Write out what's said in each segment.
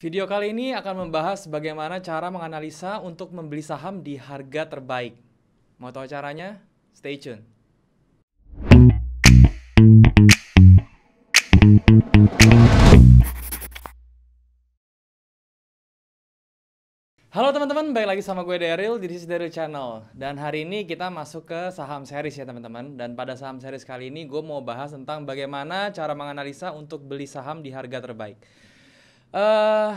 Video kali ini akan membahas bagaimana cara menganalisa untuk membeli saham di harga terbaik. Mau tahu caranya? Stay tune. Halo teman-teman, balik lagi sama gue Daryl di This is Daryl Channel. Dan hari ini kita masuk ke saham series ya teman-teman. Dan pada saham series kali ini gue mau bahas tentang bagaimana cara menganalisa untuk beli saham di harga terbaik.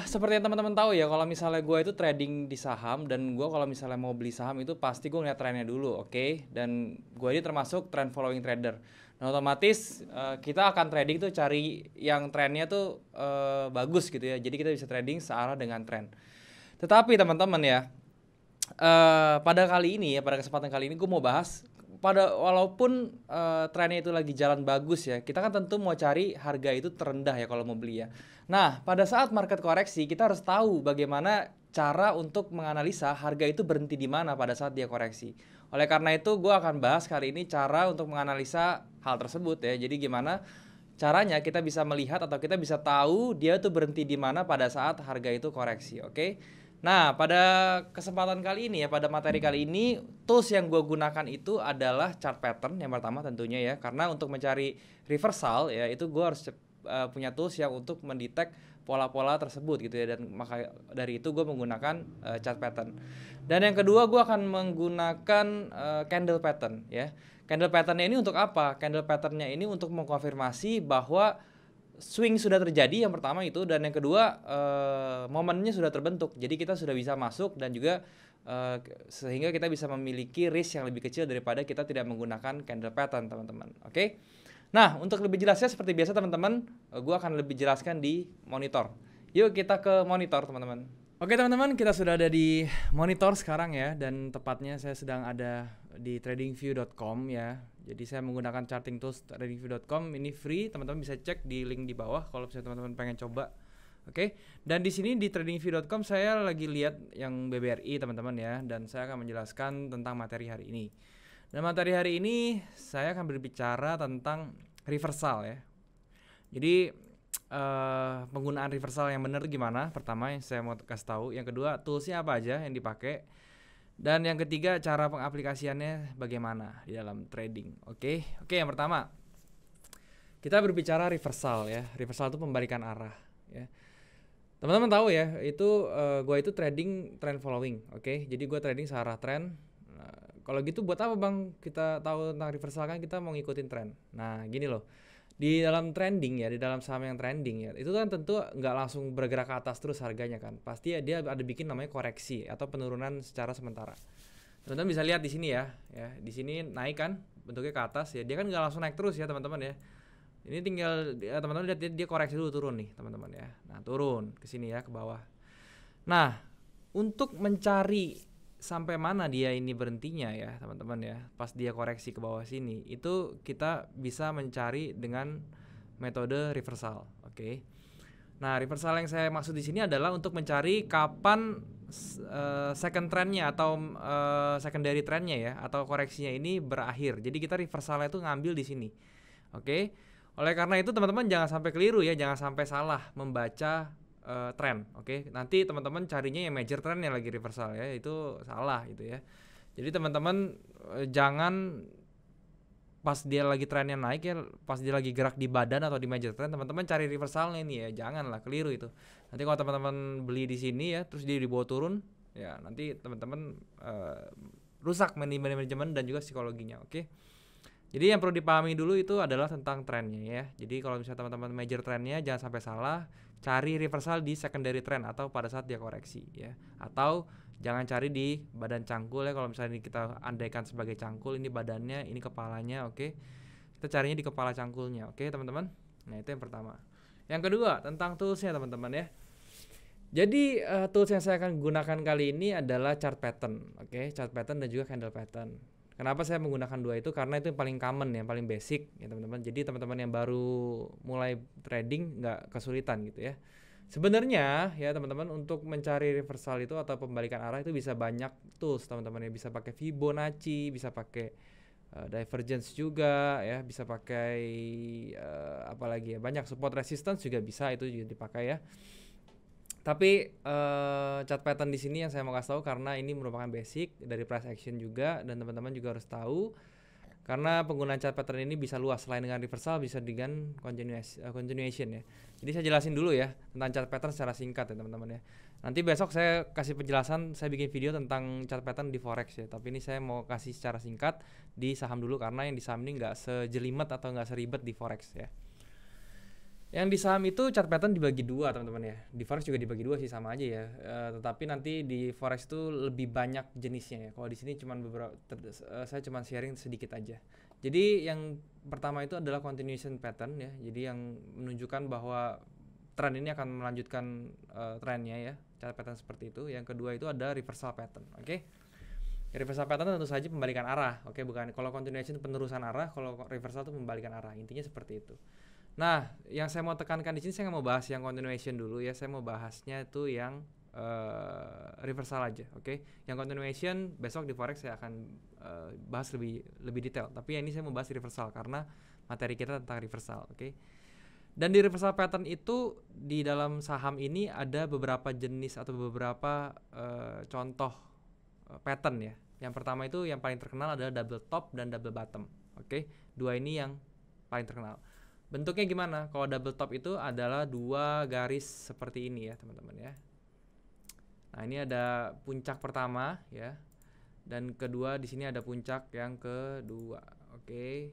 Seperti yang teman-teman tahu ya, kalau misalnya gue itu trading di saham dan gue kalau misalnya mau beli saham itu pasti gue ngeliat trennya dulu, oke? Dan gue ini termasuk trend following trader. Nah, otomatis kita akan trading tuh cari yang trennya tuh bagus gitu ya. Jadi kita bisa trading searah dengan tren. Tetapi teman-teman ya, pada kali ini ya, pada kesempatan kali ini gue mau bahas walaupun trennya itu lagi jalan bagus ya, kita kan tentu mau cari harga itu terendah ya kalau mau beli ya. Nah, pada saat market koreksi kita harus tahu bagaimana cara untuk menganalisa harga itu berhenti di mana pada saat dia koreksi. Oleh karena itu gue akan bahas kali ini cara untuk menganalisa hal tersebut ya. Jadi gimana caranya kita bisa melihat atau kita bisa tahu dia tuh berhenti di mana pada saat harga itu koreksi, oke? Nah, pada kesempatan kali ini ya, pada materi kali ini, tools yang gue gunakan itu adalah chart pattern yang pertama tentunya ya, karena untuk mencari reversal ya, itu gue harus punya tools yang untuk mendetek pola-pola tersebut gitu ya, dan maka dari itu gue menggunakan chart pattern. Dan yang kedua gue akan menggunakan candle pattern ya. Candle patternnya ini untuk apa? Candle patternnya ini untuk mengkonfirmasi bahwa swing sudah terjadi yang pertama itu, dan yang kedua momennya sudah terbentuk. Jadi kita sudah bisa masuk dan juga sehingga kita bisa memiliki risk yang lebih kecil daripada kita tidak menggunakan candle pattern, teman-teman. Oke. Nah, untuk lebih jelasnya seperti biasa teman-teman, gue akan lebih jelaskan di monitor. Yuk kita ke monitor, teman-teman. Oke teman-teman, kita sudah ada di monitor sekarang ya, dan tepatnya saya sedang ada di tradingview.com ya. Jadi saya menggunakan charting tools tradingview.com, ini free, teman-teman bisa cek di link di bawah kalau misalnya teman-teman pengen coba. Oke. Dan di sini di tradingview.com saya lagi lihat yang BBRI teman-teman ya, dan saya akan menjelaskan tentang materi hari ini. Dan materi hari ini saya akan berbicara tentang reversal ya. Jadi penggunaan reversal yang benar gimana? Pertama yang saya mau kasih tahu, yang kedua toolsnya apa aja yang dipakai, dan yang ketiga cara pengaplikasiannya bagaimana di dalam trading. Oke, yang pertama kita berbicara reversal ya. Reversal itu pembalikan arah ya. Teman-teman tahu ya, itu gue itu trading trend following, oke? Jadi gue trading searah tren. Kalau gitu buat apa bang kita tahu tentang reversal, kan kita mau ngikutin tren. Nah gini loh, di dalam trending ya, di dalam saham yang trending ya, itu kan tentu nggak langsung bergerak ke atas terus harganya kan, pasti ya dia ada bikin namanya koreksi atau penurunan secara sementara. Teman-teman bisa lihat di sini ya, di sini naik kan bentuknya ke atas ya, dia kan nggak langsung naik terus ya teman-teman ya. Ini tinggal ya, teman-teman lihat dia koreksi dulu turun nih teman-teman ya. Nah turun ke sini ya, ke bawah. Nah untuk mencari sampai mana dia ini berhentinya ya teman-teman ya, pas dia koreksi ke bawah sini, itu kita bisa mencari dengan metode reversal, oke? Nah reversal yang saya maksud di sini adalah untuk mencari kapan second trendnya atau secondary trendnya ya, atau koreksinya ini berakhir. Jadi kita reversalnya itu ngambil di sini, oke? Oleh karena itu teman-teman jangan sampai keliru ya, jangan sampai salah membaca tren, oke? Nanti teman-teman carinya yang major trend yang lagi reversal ya, itu salah gitu ya. Jadi teman-teman jangan pas dia lagi trennya naik ya, pas dia lagi gerak di badan atau di major trend, teman-teman cari reversalnya ini ya, janganlah keliru itu. Nanti kalau teman-teman beli di sini ya, terus dia dibawa turun, ya nanti teman-teman rusak manajemen dan juga psikologinya, oke? Jadi yang perlu dipahami dulu itu adalah tentang trennya ya. Jadi kalau misalnya teman-teman major trennya jangan sampai salah, cari reversal di secondary trend atau pada saat dia koreksi ya. Atau jangan cari di badan cangkul ya, kalau misalnya kita andaikan sebagai cangkul, ini badannya, ini kepalanya, oke. Kita carinya di kepala cangkulnya, oke teman-teman. Nah itu yang pertama. Yang kedua tentang toolsnya teman-teman ya. Jadi tools yang saya akan gunakan kali ini adalah chart pattern, oke? Chart pattern dan juga candle pattern. Kenapa saya menggunakan dua itu? Karena itu yang paling common, yang paling basic ya teman-teman. Jadi teman-teman yang baru mulai trading nggak kesulitan gitu ya. Sebenarnya ya teman-teman, untuk mencari reversal itu atau pembalikan arah itu bisa banyak tools teman-teman ya. Bisa pakai Fibonacci, bisa pakai divergence juga ya, bisa pakai apa lagi ya, banyak support resistance juga bisa, itu juga dipakai ya. Tapi chart pattern di sini yang saya mau kasih tahu karena ini merupakan basic dari price action juga, dan teman-teman juga harus tahu karena penggunaan chart pattern ini bisa luas, selain dengan reversal bisa dengan continuation ya. Jadi saya jelasin dulu ya tentang chart pattern secara singkat ya teman-teman ya. Nanti besok saya kasih penjelasan, saya bikin video tentang chart pattern di forex ya. Tapi ini saya mau kasih secara singkat di saham dulu karena yang di saham ini nggak sejelimet atau nggak seribet di forex ya. Yang di saham itu chart pattern dibagi dua teman-teman ya. Di forex juga dibagi dua sih, sama aja ya. Tetapi nanti di forex itu lebih banyak jenisnya ya. Kalau di sini cuman beberapa, saya cuman sharing sedikit aja. Jadi yang pertama itu adalah continuation pattern ya. Jadi yang menunjukkan bahwa tren ini akan melanjutkan trennya ya. Chart pattern seperti itu. Yang kedua itu ada reversal pattern. Oke. Reversal pattern tentu saja pembalikan arah. Oke, bukan kalau continuation penerusan arah, kalau reversal itu pembalikan arah. Intinya seperti itu. Nah, yang saya mau tekankan di sini, saya nggak mau bahas yang continuation dulu ya. Saya mau bahasnya itu yang reversal aja, oke? Yang continuation besok di forex saya akan bahas lebih detail. Tapi ini saya mau bahas reversal karena materi kita tentang reversal, oke? Dan di reversal pattern itu di dalam saham ini ada beberapa jenis atau beberapa contoh pattern ya. Yang pertama itu yang paling terkenal adalah double top dan double bottom, oke? Dua ini yang paling terkenal. Bentuknya gimana? Kalau double top itu adalah dua garis seperti ini ya teman-teman ya. Nah ini ada puncak pertama ya, dan kedua di sini ada puncak yang kedua. Oke.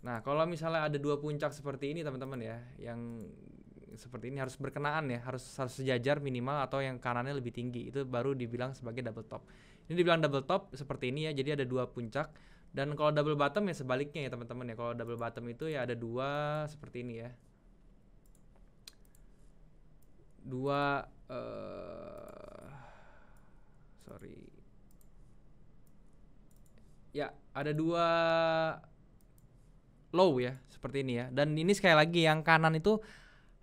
Nah kalau misalnya ada dua puncak seperti ini teman-teman ya, yang seperti ini harus berkenaan ya, harus sejajar minimal, atau yang kanannya lebih tinggi, itu baru dibilang sebagai double top. Ini dibilang double top seperti ini ya, jadi ada dua puncak. Dan kalau double bottom ya sebaliknya ya teman-teman ya. Kalau double bottom itu ya ada dua seperti ini ya. Dua ya ada dua low ya seperti ini ya. Dan ini sekali lagi yang kanan itu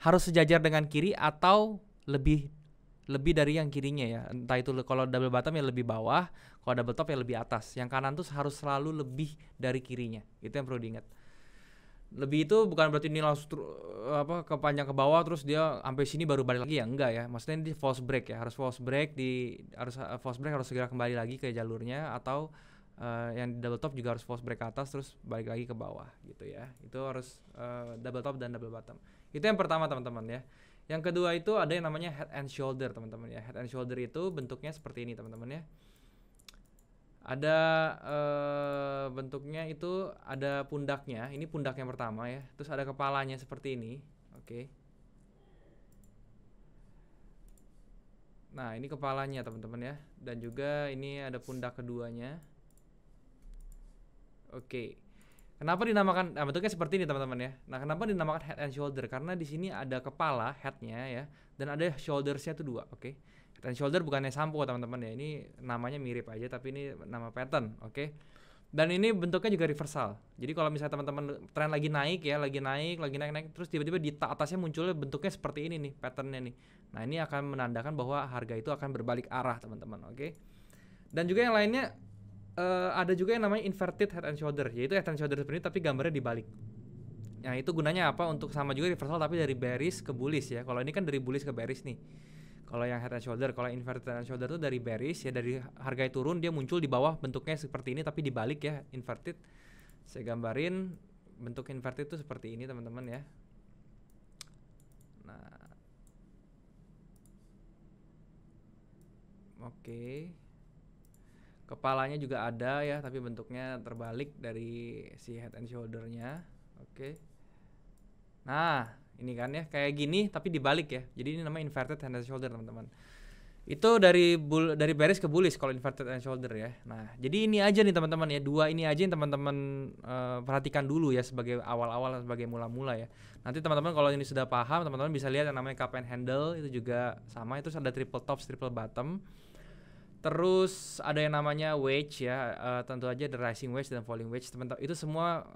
harus sejajar dengan kiri atau lebih dari yang kirinya ya. Entah itu kalau double bottom ya lebih bawah, kalau double top ya lebih atas. Yang kanan tuh harus selalu lebih dari kirinya. Itu yang perlu diingat. Lebih itu bukan berarti ini langsung kepanjang ke bawah terus dia sampai sini baru balik lagi ya, enggak ya. Maksudnya ini false break ya, harus false break harus segera kembali lagi ke jalurnya, atau yang double top juga harus false break ke atas terus balik lagi ke bawah gitu ya. Itu harus double top dan double bottom. Itu yang pertama teman-teman ya. Yang kedua itu ada yang namanya head and shoulder teman-teman ya. Head and shoulder itu bentuknya seperti ini teman-teman ya. Ada bentuknya itu ada pundaknya. Ini pundak yang pertama ya. Terus ada kepalanya seperti ini. Oke. Nah ini kepalanya teman-teman ya. Dan juga ini ada pundak keduanya. Oke. Kenapa dinamakan bentuknya seperti ini teman-teman ya? Nah, kenapa dinamakan head and shoulder? Karena di sini ada kepala, headnya ya, dan ada shouldersnya itu dua, oke? Head and shoulder bukannya sampo teman-teman ya, ini namanya mirip aja, tapi ini nama pattern, oke? Dan ini bentuknya juga reversal. Jadi kalau misalnya teman-teman tren lagi naik ya, lagi naik, terus tiba-tiba di atasnya munculnya bentuknya seperti ini nih, patternnya nih. Nah ini akan menandakan bahwa harga itu akan berbalik arah teman-teman, oke? Dan juga yang lainnya. Ada juga yang namanya inverted head and shoulder, yaitu head and shoulder seperti ini tapi gambarnya dibalik. Nah itu gunanya apa? Untuk sama juga reversal tapi dari bearish ke bullish ya. Kalau ini kan dari bullish ke bearish nih. Kalau yang head and shoulder, kalau inverted head and shoulder itu dari bearish ya, dari harga turun dia muncul di bawah bentuknya seperti ini tapi dibalik ya, inverted. Saya gambarin bentuk inverted itu seperti ini teman-teman ya. Nah, oke. Kepalanya juga ada ya, tapi bentuknya terbalik dari si head and shoulder-nya. Oke. Nah, ini kan ya kayak gini tapi dibalik ya. Jadi ini namanya inverted head and shoulder, teman-teman. Itu dari bearish ke bullish kalau inverted head and shoulder ya. Nah, jadi ini aja nih teman-teman ya. Dua ini aja yang teman-teman perhatikan dulu ya sebagai awal-awal, sebagai mula-mula ya. Nanti teman-teman kalau ini sudah paham, teman-teman bisa lihat yang namanya cup and handle, itu juga sama. Itu ada triple top, triple bottom. Terus ada yang namanya wedge ya, tentu aja ada rising wedge dan falling wedge. Teman-teman itu semua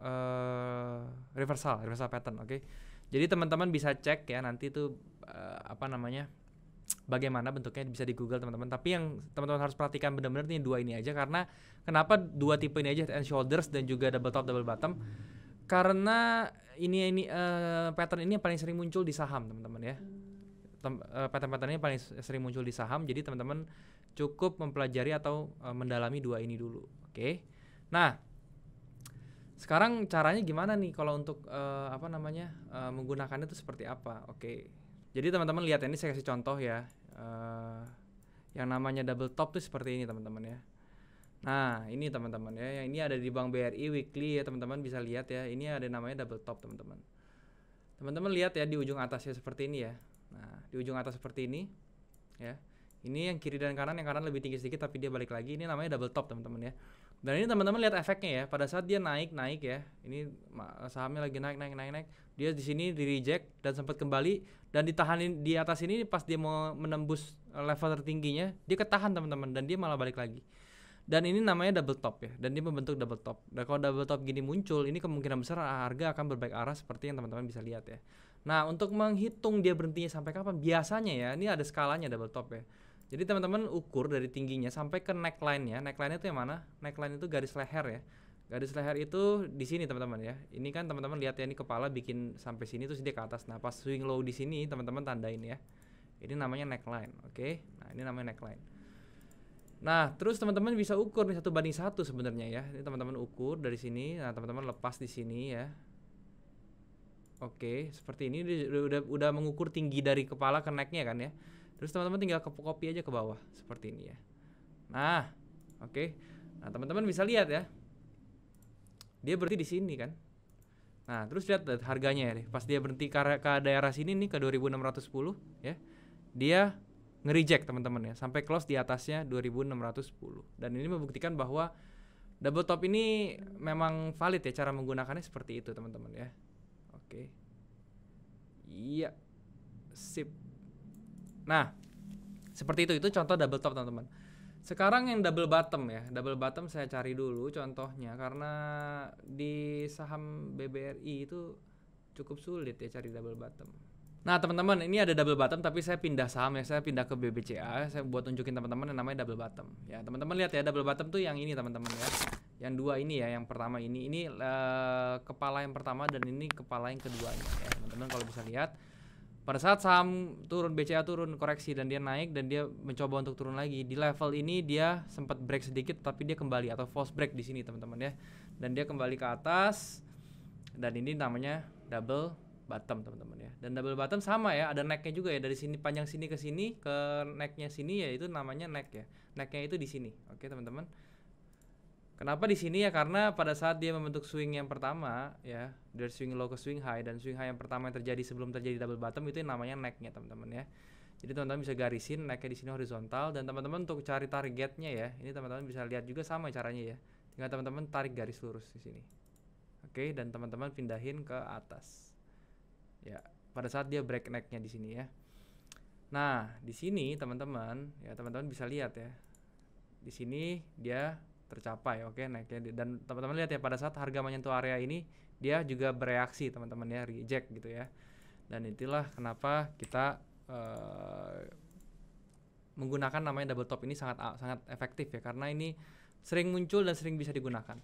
reversal pattern, oke? Jadi teman-teman bisa cek ya nanti itu bagaimana bentuknya, bisa di Google teman-teman. Tapi yang teman-teman harus perhatikan benar-benar nih dua ini aja, karena kenapa dua tipe ini aja, head and shoulders dan juga double top double bottom? Karena ini pattern ini yang paling sering muncul di saham teman-teman ya. pattern-pattern ini paling sering muncul di saham. Jadi teman-teman cukup mempelajari atau mendalami dua ini dulu. Oke. Nah, sekarang caranya gimana nih kalau untuk menggunakannya itu seperti apa? Oke. Jadi teman-teman lihat ini saya kasih contoh ya. Yang namanya double top tuh seperti ini teman-teman ya. Nah, ini teman-teman ya, yang ini ada di Bank BRI weekly ya, teman-teman bisa lihat ya. Ini ada namanya double top, teman-teman. Teman-teman lihat ya di ujung atasnya seperti ini ya. Nah, di ujung atas seperti ini ya. Ini yang kiri dan kanan, yang kanan lebih tinggi sedikit tapi dia balik lagi. Ini namanya double top, teman-teman ya. Dan ini teman-teman lihat efeknya ya. Pada saat dia naik ya. Ini sahamnya lagi naik. Dia di sini di reject dan sempat kembali dan ditahanin di atas ini pas dia mau menembus level tertingginya, dia ketahan teman-teman dan dia malah balik lagi. Dan ini namanya double top ya, dan dia membentuk double top. Dan kalau double top gini muncul, ini kemungkinan besar harga akan berbalik arah seperti yang teman-teman bisa lihat ya. Nah, untuk menghitung dia berhentinya sampai kapan, biasanya ya, ini ada skalanya double top ya. Jadi teman-teman ukur dari tingginya sampai ke neckline-nya. Neckline itu yang mana? Neckline itu garis leher ya. Garis leher itu di sini teman-teman ya. Ini kan teman-teman lihat ya, ini kepala bikin sampai sini terus dia ke atas. Nah, pas swing low di sini teman-teman tandain ya. Ini namanya neckline, oke? Nah, ini namanya neckline. Nah, terus teman-teman bisa ukur nih 1:1 sebenarnya ya. Ini teman-teman ukur dari sini. Nah, teman-teman lepas di sini ya. Oke, seperti ini udah mengukur tinggi dari kepala ke necknya kan ya. Terus teman-teman tinggal copy aja ke bawah seperti ini ya. Nah, oke. Nah, teman-teman bisa lihat ya. Dia berhenti di sini kan. Nah, terus lihat harganya ya. Pas dia berhenti ke daerah sini nih ke 2610 ya. Dia nge-reject teman-teman ya, sampai close di atasnya 2610. Dan ini membuktikan bahwa double top ini memang valid ya, cara menggunakannya seperti itu teman-teman ya. Oke. Iya. Sip. Nah, seperti itu contoh double top teman-teman. Sekarang yang double bottom ya. Double bottom saya cari dulu contohnya, karena di saham BBRI itu cukup sulit ya cari double bottom. Nah teman-teman, ini ada double bottom tapi saya pindah saham ya, saya pindah ke BBCA. Saya buat tunjukin teman-teman yang namanya double bottom ya. Teman-teman lihat ya, double bottom tuh yang ini teman-teman ya. Yang dua ini ya, yang pertama ini kepala yang pertama dan ini kepala yang kedua ya. Teman-teman kalau bisa lihat, pada saat saham turun, BCA turun, koreksi dan dia naik dan dia mencoba untuk turun lagi di level ini, dia sempat break sedikit tapi dia kembali, atau false break di sini teman-teman ya. Dan dia kembali ke atas dan ini namanya double bottom teman-teman ya. Dan double bottom sama ya, ada necknya juga ya, dari sini panjang sini ke sini ke necknya sini ya, itu namanya neck ya. Necknya itu di sini. Oke teman-teman. Kenapa di sini ya? Karena pada saat dia membentuk swing yang pertama ya, dari swing low ke swing high, dan swing high yang pertama yang terjadi sebelum terjadi double bottom itu yang namanya necknya teman-teman ya. Jadi teman-teman bisa garisin necknya di sini horizontal, dan teman-teman untuk cari targetnya ya, ini teman-teman bisa lihat juga sama caranya ya. Tinggal teman-teman tarik garis lurus di sini. Oke, dan teman-teman pindahin ke atas. Ya, pada saat dia break necknya di sini ya. Nah, di sini teman-teman ya, teman-teman bisa lihat ya. Di sini dia tercapai, oke, necknya. Dan teman-teman lihat ya, pada saat harga menyentuh area ini, dia juga bereaksi teman-teman ya, reject gitu ya. Dan itulah kenapa kita menggunakan namanya double top ini sangat efektif ya, karena ini sering muncul dan sering bisa digunakan.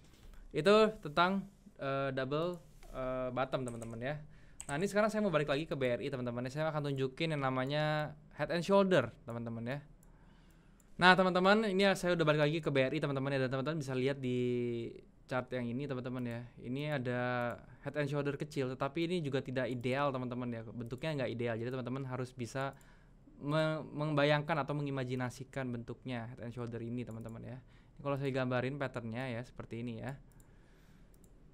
Itu tentang double bottom teman-teman ya. Nah ini sekarang saya mau balik lagi ke BRI teman-teman. Saya akan tunjukin yang namanya head and shoulder teman-teman ya. Nah teman-teman, ini saya udah balik lagi ke BRI teman-teman ya, dan teman-teman bisa lihat di chart yang ini teman-teman ya. Ini ada head and shoulder kecil, tetapi ini juga tidak ideal teman-teman ya. Bentuknya nggak ideal, jadi teman-teman harus bisa membayangkan atau mengimajinasikan bentuknya head and shoulder ini teman-teman ya. Kalau saya gambarin patternnya ya seperti ini ya.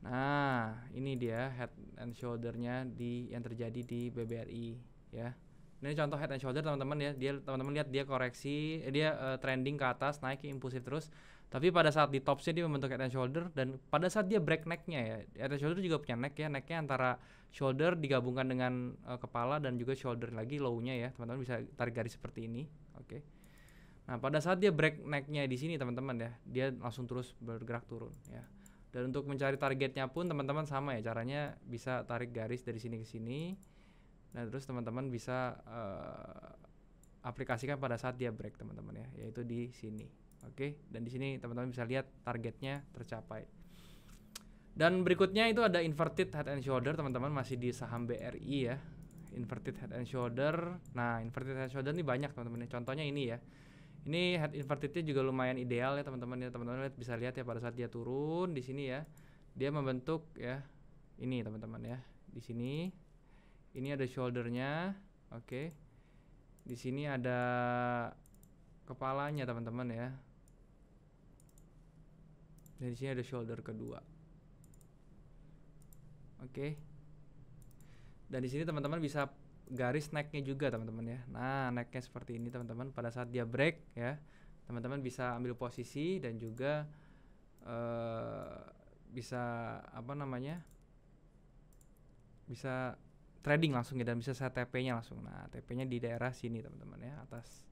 Nah, ini dia head and shoulder-nya yang terjadi di BBRI ya. Ini contoh head and shoulder teman-teman ya. Teman-teman lihat dia koreksi, dia trending ke atas, naik impulsif terus. Tapi pada saat di topsnya dia membentuk head and shoulder, dan pada saat dia break neck-nya ya. Head and shoulder juga punya neck ya. Neck-nya antara shoulder digabungkan dengan kepala dan juga shoulder lagi low-nya ya. Teman-teman bisa tarik garis seperti ini. Oke. Nah, pada saat dia break neck-nya di sini teman-teman ya, dia langsung terus bergerak turun ya. Dan untuk mencari targetnya pun teman-teman sama ya, caranya bisa tarik garis dari sini ke sini. Nah, terus teman-teman bisa aplikasikan pada saat dia break teman-teman ya, yaitu di sini. Oke, dan di sini teman-teman bisa lihat targetnya tercapai. Dan berikutnya itu ada inverted head and shoulder teman-teman, masih di saham BRI ya. inverted head and shoulder. Nah, inverted head and shoulder ini banyak teman-teman. Contohnya ini ya. Ini head invertednya juga lumayan ideal ya teman-teman. Teman-teman bisa lihat ya pada saat dia turun di sini ya. Dia membentuk ya. Ini teman-teman ya. Di sini. Ini ada shouldernya. Oke. Di sini ada kepalanya teman-teman ya. Dan di sini ada shoulder kedua. Oke. Dan di sini teman-teman bisa garis necknya juga teman-teman ya. Nah, necknya seperti ini teman-teman. Pada saat dia break ya, teman-teman bisa ambil posisi dan juga bisa apa namanya? Bisa trading langsung ya, dan bisa saya TP-nya langsung. Nah, TP-nya di daerah sini teman-teman ya, atas.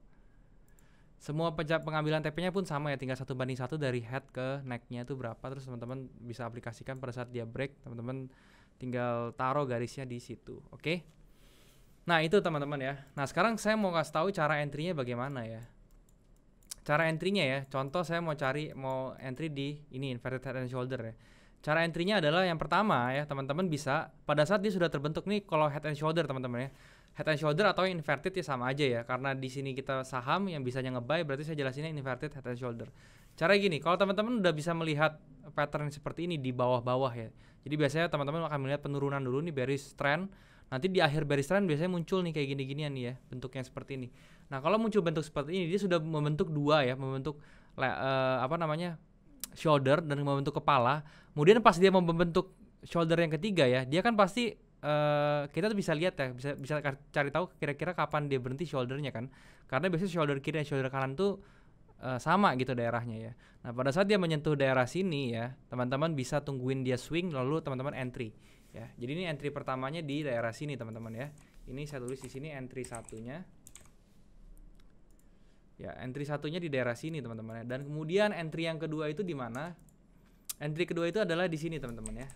Semua pengambilan TP-nya pun sama ya, tinggal 1:1 dari head ke neck-nya itu berapa, terus teman-teman bisa aplikasikan pada saat dia break, teman-teman tinggal taruh garisnya di situ. Oke. Nah, itu teman-teman ya. Nah, sekarang saya mau kasih tahu cara entry-nya bagaimana ya. Cara entry-nya ya, contoh saya mau entry di ini inverted head and shoulder ya. Cara entry-nya adalah yang pertama ya, teman-teman bisa pada saat dia sudah terbentuk nih, kalau head and shoulder teman-teman ya. Head and shoulder atau inverted ya sama aja ya, karena di sini kita saham yang bisanya nge-buy, berarti saya jelasinnya inverted head and shoulder. Cara gini, kalau teman-teman udah bisa melihat pattern seperti ini di bawah-bawah ya. Jadi biasanya teman-teman akan melihat penurunan dulu nih, bearish trend. Nanti di akhir bearish trend biasanya muncul nih kayak gini-ginian nih ya, bentuknya seperti ini. Nah, kalau muncul bentuk seperti ini, dia sudah membentuk dua ya, membentuk shoulder dan membentuk kepala. Kemudian pas dia mau membentuk shoulder yang ketiga ya, dia kan pasti kita tuh bisa lihat ya, bisa cari tahu kira-kira kapan dia berhenti shouldernya kan. Karena biasanya shoulder kiri dan shoulder kanan tuh sama gitu daerahnya ya. Nah, pada saat dia menyentuh daerah sini ya, teman-teman bisa tungguin dia swing, lalu teman-teman entry ya. Jadi ini entry pertamanya di daerah sini teman-teman ya. Ini saya tulis di sini entry satunya. Ya, entry satunya di daerah sini teman-teman ya. Dan kemudian entry yang kedua itu di mana? Entry kedua itu adalah di sini teman-teman ya.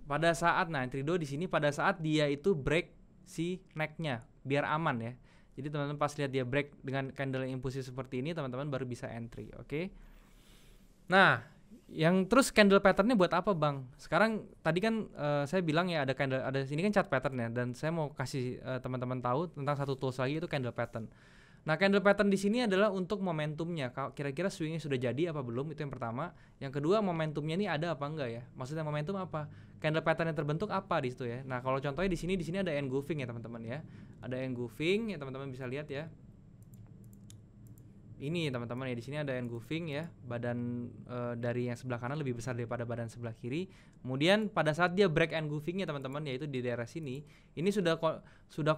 Pada saat entry 2 di sini pada saat dia itu break si neck-nya biar aman ya. Jadi teman-teman pas lihat dia break dengan candle yang impulsif seperti ini, teman-teman baru bisa entry, oke? Nah, yang terus candle pattern-nya buat apa, Bang? Sekarang tadi kan saya bilang ya ada candle, ada sini kan chart pattern ya, dan saya mau kasih teman-teman tahu tentang satu tools lagi, itu candle pattern. Nah, candle pattern di sini adalah untuk momentumnya. Kira-kira swingnya sudah jadi apa belum? Itu yang pertama. Yang kedua, momentumnya ini ada apa enggak ya? Maksudnya momentum apa? Candle pattern yang terbentuk apa di situ ya? Nah, kalau contohnya di sini ada engulfing ya teman-teman ya. Ada engulfing ya teman-teman bisa lihat ya. Ini teman-teman ya, di sini ada engulfing ya, badan dari yang sebelah kanan lebih besar daripada badan sebelah kiri. Kemudian pada saat dia break engulfingnya teman-teman, yaitu di daerah sini, ini sudah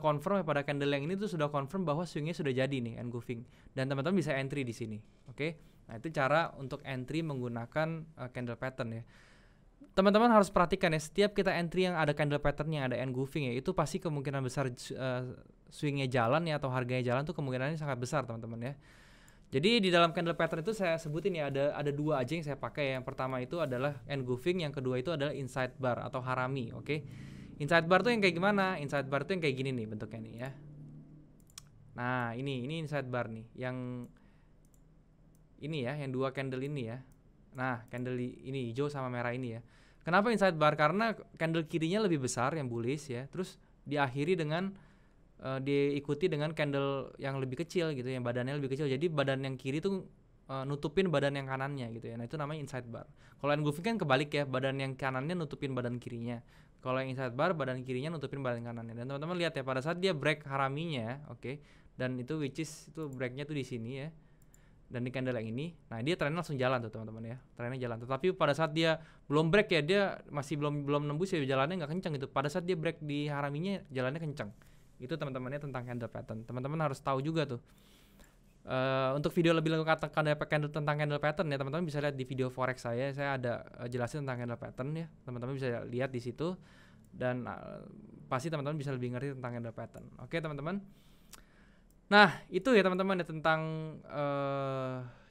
confirm ya, pada candle yang ini tuh sudah confirm bahwa swingnya sudah jadi nih engulfing, dan teman-teman bisa entry di sini. Oke. Nah, itu cara untuk entry menggunakan candle pattern ya. Teman-teman harus perhatikan ya, setiap kita entry yang ada candle pattern yang ada engulfing ya, itu pasti kemungkinan besar swingnya jalan ya, atau harganya jalan tuh kemungkinannya sangat besar teman-teman ya. Jadi di dalam candle pattern itu saya sebutin ya, ada dua aja yang saya pakai. Yang pertama itu adalah engulfing, yang kedua itu adalah inside bar atau harami, oke? Inside bar tuh yang kayak gimana? Inside bar tuh yang kayak gini nih bentuknya nih ya. Nah, ini inside bar nih, yang ini ya, yang dua candle ini ya. Nah, candle ini hijau sama merah ini ya. Kenapa inside bar? Karena candle kirinya lebih besar yang bullish ya. Terus diakhiri dengan diikuti dengan candle yang lebih kecil gitu, yang badannya lebih kecil. Jadi badan yang kiri tuh nutupin badan yang kanannya gitu ya. Nah, itu namanya inside bar. Kalau engulfing kan kebalik ya, badan yang kanannya nutupin badan kirinya. Kalau yang inside bar, badan kirinya nutupin badan kanannya. Dan teman-teman lihat ya, pada saat dia break haraminya, oke, dan itu which is itu breaknya tuh di sini ya, dan di candle yang ini, nah dia trennya langsung jalan tuh teman-teman ya, trennya jalan. Tetapi pada saat dia belum break ya, dia masih belum nembus ya, jalannya nggak kencang gitu. Pada saat dia break di haraminya, jalannya kencang. Itu teman-temannya tentang candle pattern. Teman-teman harus tahu juga tuh. Untuk video lebih lengkap tentang candle pattern ya, teman-teman bisa lihat di video forex saya ada jelasin tentang candle pattern ya. Teman-teman bisa lihat di situ, dan pasti teman-teman bisa lebih ngerti tentang candle pattern. Oke teman-teman. Nah, itu ya teman-teman ya, tentang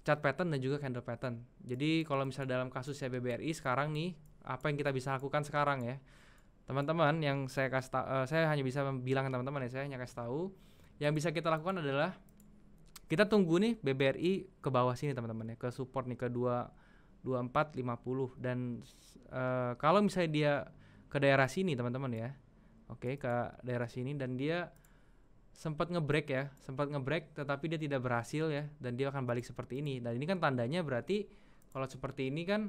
chart pattern dan juga candle pattern. Jadi kalau misalnya dalam kasus BBRI sekarang nih, apa yang kita bisa lakukan sekarang ya? Teman-teman, yang saya kasih saya hanya bisa bilang teman-teman ya, saya hanya kasih tahu yang bisa kita lakukan adalah kita tunggu nih BBRI ke bawah sini teman-teman ya, ke support nih ke 2450, dan kalau misalnya dia ke daerah sini teman-teman ya. Oke, ke daerah sini dan dia sempat ngebreak ya, tetapi dia tidak berhasil ya, dan dia akan balik seperti ini. Dan ini kan tandanya berarti kalau seperti ini kan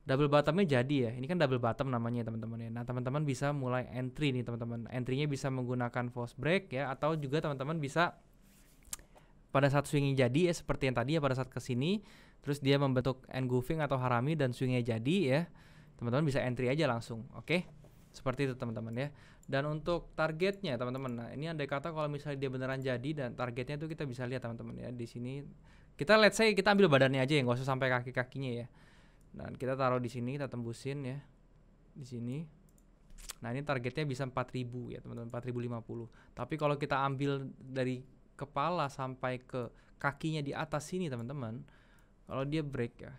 double bottomnya jadi ya. Ini kan double bottom namanya teman-teman ya. Nah teman-teman bisa mulai entry nih teman-teman. Entrynya bisa menggunakan false break ya, atau juga teman-teman bisa pada saat swingnya jadi ya, seperti yang tadi ya, pada saat kesini terus dia membentuk engulfing atau harami dan swingnya jadi ya, teman-teman bisa entry aja langsung. Oke, seperti itu teman-teman ya. Dan untuk targetnya teman-teman, nah ini andai kata kalau misalnya dia beneran jadi dan targetnya tuh kita bisa lihat teman-teman ya. Di sini kita let's say kita ambil badannya aja ya, nggak usah sampai kaki-kakinya ya. Dan kita taruh di sini, kita tembusin ya di sini. Nah ini targetnya bisa 4000 ya teman-teman, 4050. Tapi kalau kita ambil dari kepala sampai ke kakinya di atas sini teman-teman, kalau dia break ya,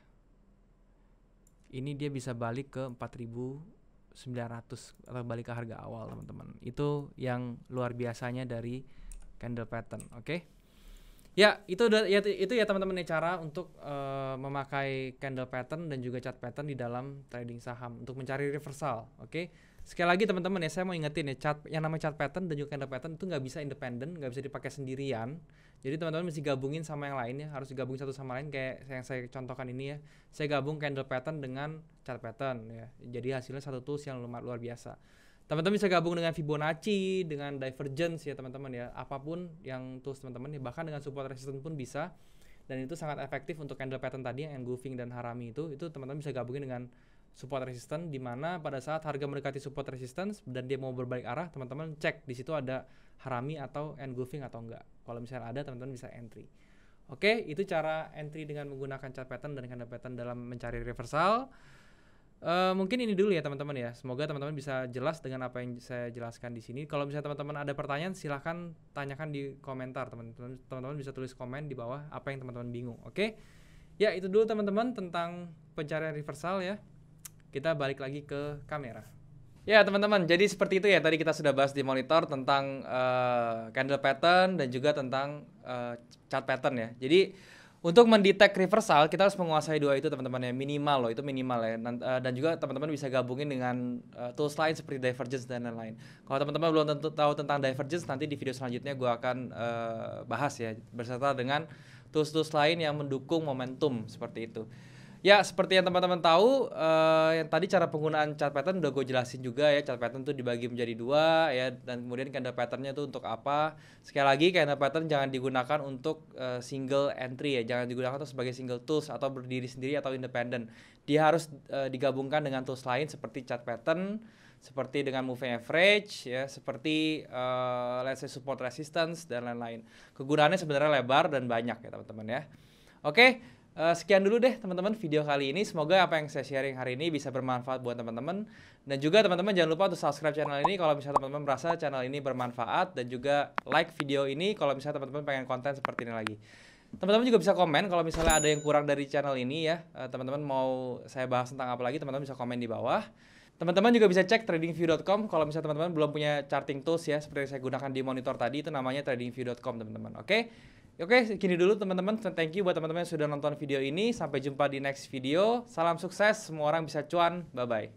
ini dia bisa balik ke 4900 atau balik ke harga awal teman-teman. Itu yang luar biasanya dari candle pattern. Oke. Ya, itu ya teman-teman nih cara untuk memakai candle pattern dan juga chart pattern di dalam trading saham untuk mencari reversal. Oke. Sekali lagi teman-teman ya, saya mau ingetin ya, yang namanya chart pattern dan juga candle pattern itu nggak bisa independen, nggak bisa dipakai sendirian. Jadi teman-teman mesti gabungin sama yang lain ya, harus digabungin satu sama lain kayak yang saya contohkan ini ya. Saya gabung candle pattern dengan chart pattern ya. Jadi hasilnya satu tools yang luar biasa. Teman-teman bisa gabung dengan Fibonacci, dengan Divergence ya teman-teman ya, apapun yang tools teman-teman ya, bahkan dengan support resistance pun bisa. Dan itu sangat efektif untuk candle pattern tadi yang engulfing dan harami itu teman-teman bisa gabungin dengan support resistance, di mana pada saat harga mendekati support resistance dan dia mau berbalik arah, teman-teman cek di situ ada harami atau engulfing atau enggak. Kalau misalnya ada, teman-teman bisa entry. Oke, itu cara entry dengan menggunakan chart pattern dan candle pattern dalam mencari reversal. Mungkin ini dulu ya teman-teman ya. Semoga teman-teman bisa jelas dengan apa yang saya jelaskan di sini. Kalau misalnya teman-teman ada pertanyaan, silahkan tanyakan di komentar teman-teman. Teman-teman bisa tulis komen di bawah apa yang teman-teman bingung. Oke? Ya itu dulu teman-teman tentang pencarian reversal ya. Kita balik lagi ke kamera. Ya teman-teman, jadi seperti itu ya. Tadi kita sudah bahas di monitor tentang candle pattern dan juga tentang chart pattern ya. Jadi untuk mendetek reversal kita harus menguasai dua itu teman-teman ya, minimal loh, itu minimal ya. Dan juga teman-teman bisa gabungin dengan tools lain seperti Divergence dan lain-lain. Kalau teman-teman belum tentu tahu tentang Divergence, nanti di video selanjutnya gue akan bahas ya, berserta dengan tools-tools lain yang mendukung momentum seperti itu. Ya seperti yang teman-teman tahu, yang tadi cara penggunaan chart pattern udah gue jelasin juga ya. Chart pattern tuh dibagi menjadi dua ya, dan kemudian candle patternnya tuh untuk apa. Sekali lagi, candle pattern jangan digunakan untuk single entry ya, jangan digunakan tuh sebagai single tools atau berdiri sendiri atau independen. Dia harus digabungkan dengan tools lain seperti chart pattern, seperti dengan moving average ya, seperti let's say support resistance dan lain-lain. Kegunaannya sebenarnya lebar dan banyak ya teman-teman ya. Oke. Sekian dulu deh teman-teman video kali ini. Semoga apa yang saya sharing hari ini bisa bermanfaat buat teman-teman. Dan juga teman-teman jangan lupa untuk subscribe channel ini kalau misalnya teman-teman merasa channel ini bermanfaat. Dan juga like video ini kalau misalnya teman-teman pengen konten seperti ini lagi. Teman-teman juga bisa komen kalau misalnya ada yang kurang dari channel ini ya. Teman-teman mau saya bahas tentang apa lagi, teman-teman bisa komen di bawah. Teman-teman juga bisa cek tradingview.com kalau misalnya teman-teman belum punya charting tools ya, seperti yang saya gunakan di monitor tadi, itu namanya tradingview.com teman-teman. Oke, segini dulu teman-teman. Thank you buat teman-teman yang sudah nonton video ini. Sampai jumpa di next video. Salam sukses, semua orang bisa cuan. Bye-bye.